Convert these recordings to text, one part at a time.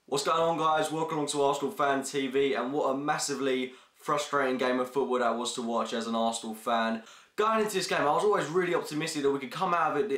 What's going on, guys? Welcome along to Arsenal Fan TV, and what a massively frustrating game of football that was to watch as an Arsenal fan. Going into this game, I was always really optimistic that we could come out of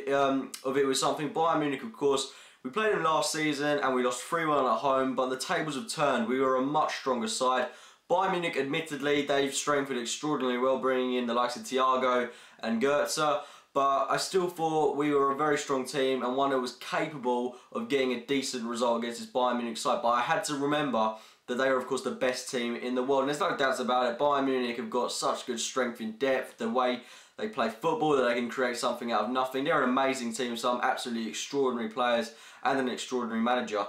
it with something. Bayern Munich, of course, we played them last season and we lost 3-1 at home, but the tables have turned. We were a much stronger side. Bayern Munich, admittedly, they've strengthened extraordinarily well, bringing in the likes of Thiago and Goetze. But I still thought we were a very strong team and one that was capable of getting a decent result against this Bayern Munich side. But I had to remember that they are, of course, the best team in the world. And there's no doubts about it. Bayern Munich have got such good strength in depth, the way they play football, that they can create something out of nothing. They're an amazing team, some absolutely extraordinary players and an extraordinary manager.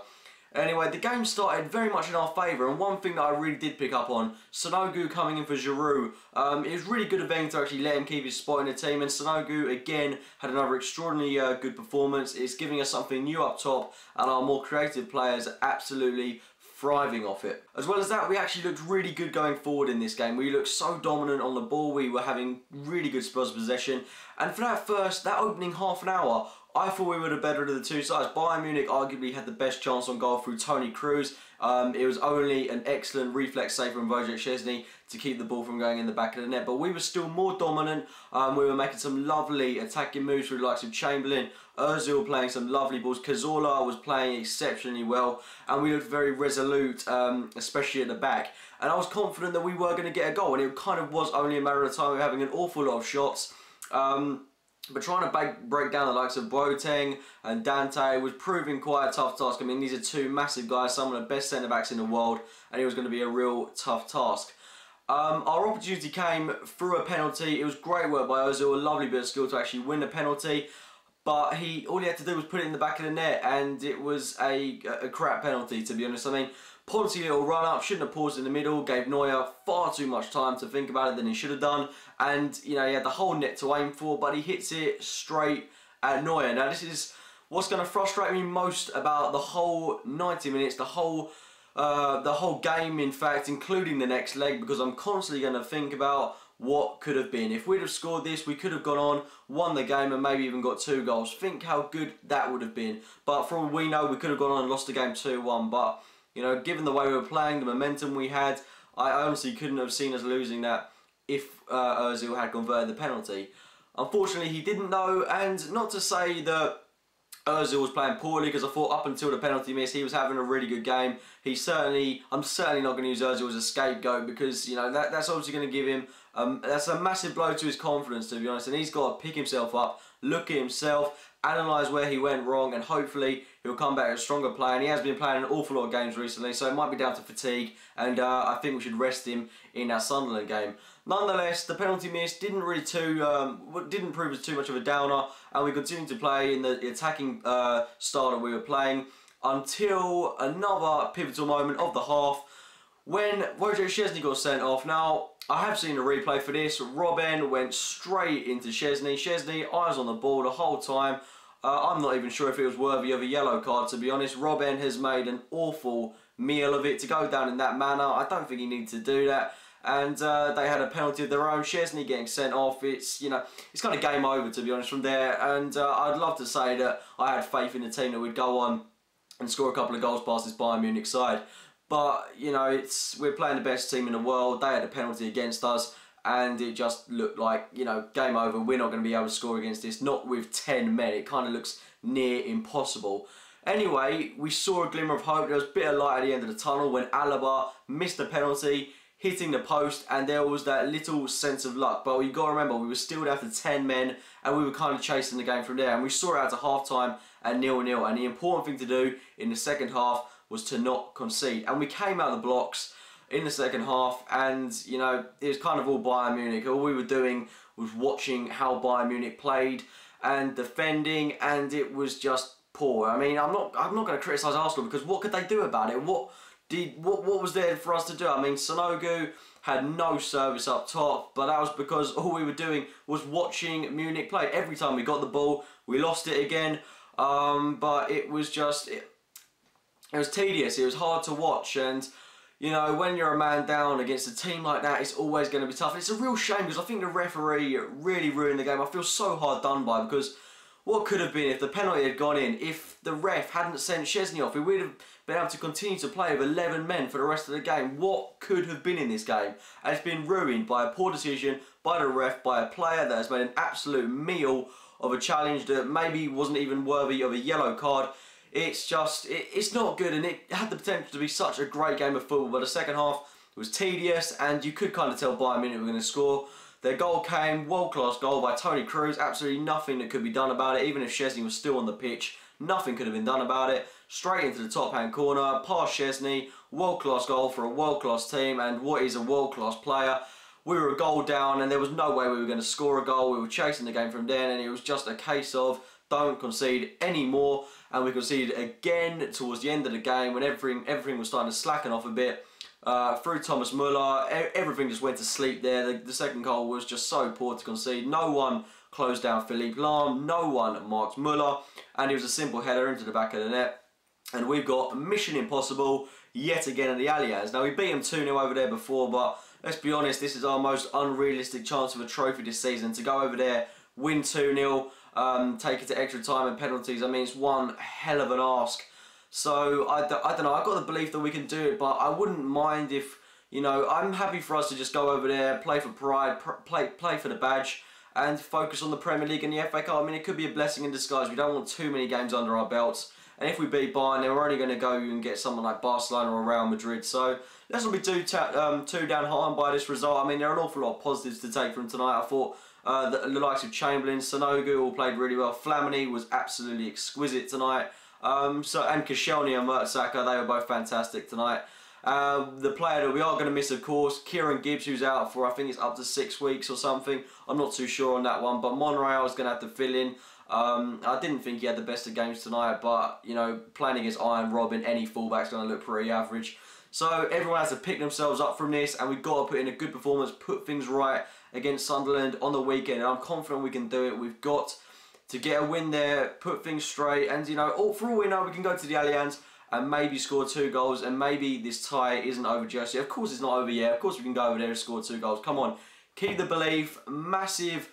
Anyway, the game started very much in our favour, and one thing that I really did pick up on, Sanogo coming in for Giroud. It was really good of them to actually let him keep his spot in the team, and Sanogo again had another extraordinarily good performance. It's giving us something new up top, and our more creative players are absolutely thriving off it. As well as that, we actually looked really good going forward in this game. We looked so dominant on the ball, we were having really good Spurs possession, and for that opening half an hour, I thought we were the better of the two sides. Bayern Munich arguably had the best chance on goal through Toni Kroos. It was only an excellent reflex save from Wojciech Szczesny to keep the ball from going in the back of the net. But we were still more dominant. We were making some lovely attacking moves through the likes of Chamberlain, Ozil playing some lovely balls. Cazorla was playing exceptionally well. And we looked very resolute, especially at the back. And I was confident that we were going to get a goal. And it kind of was only a matter of time. We were having an awful lot of shots. But trying to break down the likes of Boateng and Dante was proving quite a tough task. I mean, these are two massive guys, some of the best centre-backs in the world, and it was going to be a real tough task. Our opportunity came through a penalty. It was great work by Ozil, a lovely bit of skill to actually win the penalty. But all he had to do was put it in the back of the net, and it was a crap penalty, to be honest. I mean, Ponty little run up, shouldn't have paused in the middle, gave Neuer far too much time to think about it than he should have done. And, you know, he had the whole net to aim for, but he hits it straight at Neuer. Now, this is what's going to frustrate me most about the whole 90 minutes, the whole game, in fact, including the next leg, because I'm constantly going to think about what could have been. If we'd have scored this, we could have gone on, won the game, and maybe even got 2 goals. Think how good that would have been. But for all we know, we could have gone on and lost the game 2-1. But, you know, given the way we were playing, the momentum we had, I honestly couldn't have seen us losing that if Ozil had converted the penalty. Unfortunately, he didn't know, and not to say that Ozil was playing poorly, because I thought up until the penalty miss he was having a really good game. I'm certainly not going to use Ozil as a scapegoat, because, you know, that's obviously going to give him that's a massive blow to his confidence, to be honest, and he's got to pick himself up, look at himself, analyse where he went wrong, and hopefully he'll come back a stronger player. And he has been playing an awful lot of games recently, so it might be down to fatigue, and I think we should rest him in that Sunderland game. Nonetheless, the penalty miss didn't prove as too much of a downer, and we continued to play in the attacking style that we were playing until another pivotal moment of the half when Wojciech Szczesny got sent off. Now, I have seen a replay for this. Robben went straight into Szczesny. Szczesny, eyes on the ball the whole time. I'm not even sure if it was worthy of a yellow card, to be honest. Robben has made an awful meal of it to go down in that manner. I don't think he needed to do that. And they had a penalty of their own. Szczesny getting sent off. It's, you know, it's kind of game over, to be honest, from there. And I'd love to say that I had faith in the team that we'd go on and score a couple of goals past this Bayern Munich side. But, you know, we're playing the best team in the world. They had a penalty against us, and it just looked like, you know, game over. We're not going to be able to score against this, not with 10 men. It kind of looks near impossible. Anyway, we saw a glimmer of hope. There was a bit of light at the end of the tunnel when Alaba missed the penalty, hitting the post, and there was that little sense of luck. But you've got to remember, we were still down to 10 men, and we were kind of chasing the game from there. And we saw it out to half-time at 0-0. And the important thing to do in the second half was to not concede. And we came out of the blocks in the second half, and, you know, it was kind of all Bayern Munich. All we were doing was watching how Bayern Munich played and defending, and it was just poor. I mean, I'm not going to criticise Arsenal, because what could they do about it? What was there for us to do? I mean, Sanogo had no service up top, but that was because all we were doing was watching Munich play. Every time we got the ball, we lost it again. But it was just, it was tedious. It was hard to watch, and, you know, when you're a man down against a team like that, it's always going to be tough. And it's a real shame, because I think the referee really ruined the game. I feel so hard done by, because what could have been if the penalty had gone in, if the ref hadn't sent Szczesny off, if we'd have been able to continue to play with 11 men for the rest of the game, what could have been in this game? And it's been ruined by a poor decision, by the ref, by a player that has made an absolute meal of a challenge that maybe wasn't even worthy of a yellow card. It's just, it's not good, and it had the potential to be such a great game of football, but the second half was tedious, and you could kind of tell Bayern Munich were going to score. Their goal came, world-class goal by Toni Kroos, absolutely nothing that could be done about it, even if Szczesny was still on the pitch, nothing could have been done about it. Straight into the top-hand corner, past Szczesny, world-class goal for a world-class team, and what is a world-class player. We were a goal down, and there was no way we were going to score a goal. We were chasing the game from there, and it was just a case of don't concede anymore, and we conceded again towards the end of the game when everything was starting to slacken off a bit. Through Thomas Muller, everything just went to sleep there. The second goal was just so poor to concede. No one closed down Philippe Lahm, no one marked Muller, and it was a simple header into the back of the net. And we've got mission impossible yet again at the Allianz. Now, we beat them 2-0 over there before, but let's be honest, this is our most unrealistic chance of a trophy this season. To go over there, win 2-0, take it to extra time and penalties, I mean, it's one hell of an ask. So, I don't know, I've got the belief that we can do it, but I wouldn't mind if, you know, I'm happy for us to just go over there, play for pride, play for the badge, and focus on the Premier League and the FA Cup. I mean, it could be a blessing in disguise. We don't want too many games under our belts. And if we beat Bayern, then we're only going to go and get someone like Barcelona or Real Madrid. So, let's not be too down harmed by this result. I mean, there are an awful lot of positives to take from tonight. I thought the likes of Chamberlain, Sanogo all played really well. Flamini was absolutely exquisite tonight. And Koscielny and Mertesacker, they were both fantastic tonight. The player that we are going to miss, of course, Kieran Gibbs, who's out for, I think it's up to 6 weeks or something. I'm not too sure on that one, but Monreal is going to have to fill in. I didn't think he had the best of games tonight, but, you know, playing against Iron Robin, any fullback's going to look pretty average. So everyone has to pick themselves up from this, and we've got to put in a good performance, put things right against Sunderland on the weekend, and I'm confident we can do it. We've got to get a win there, put things straight, and, you know, for all we know, we can go to the Allianz and maybe score 2 goals, and maybe this tie isn't over just yet. Of course it's not over yet. Of course we can go over there and score 2 goals. Come on, keep the belief. Massive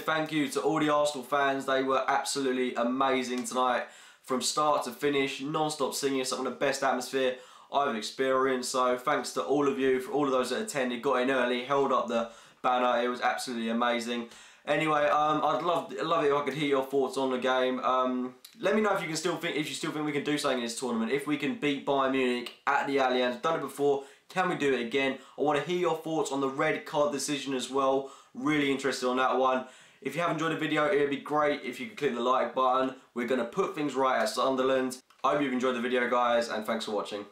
thank you to all the Arsenal fans. They were absolutely amazing tonight. From start to finish, non-stop singing, some of the best atmosphere I've experienced. So thanks to all of you, for all of those that attended, got in early, held up the banner. It was absolutely amazing. Anyway, I'd love it if I could hear your thoughts on the game. Let me know if you still think we can do something in this tournament. If we can beat Bayern Munich at the Allianz, done it before. Can we do it again? I want to hear your thoughts on the red card decision as well. Really interested on that one. If you have enjoyed the video, it would be great if you could click the like button. We're going to put things right at Sunderland. I hope you've enjoyed the video, guys, and thanks for watching.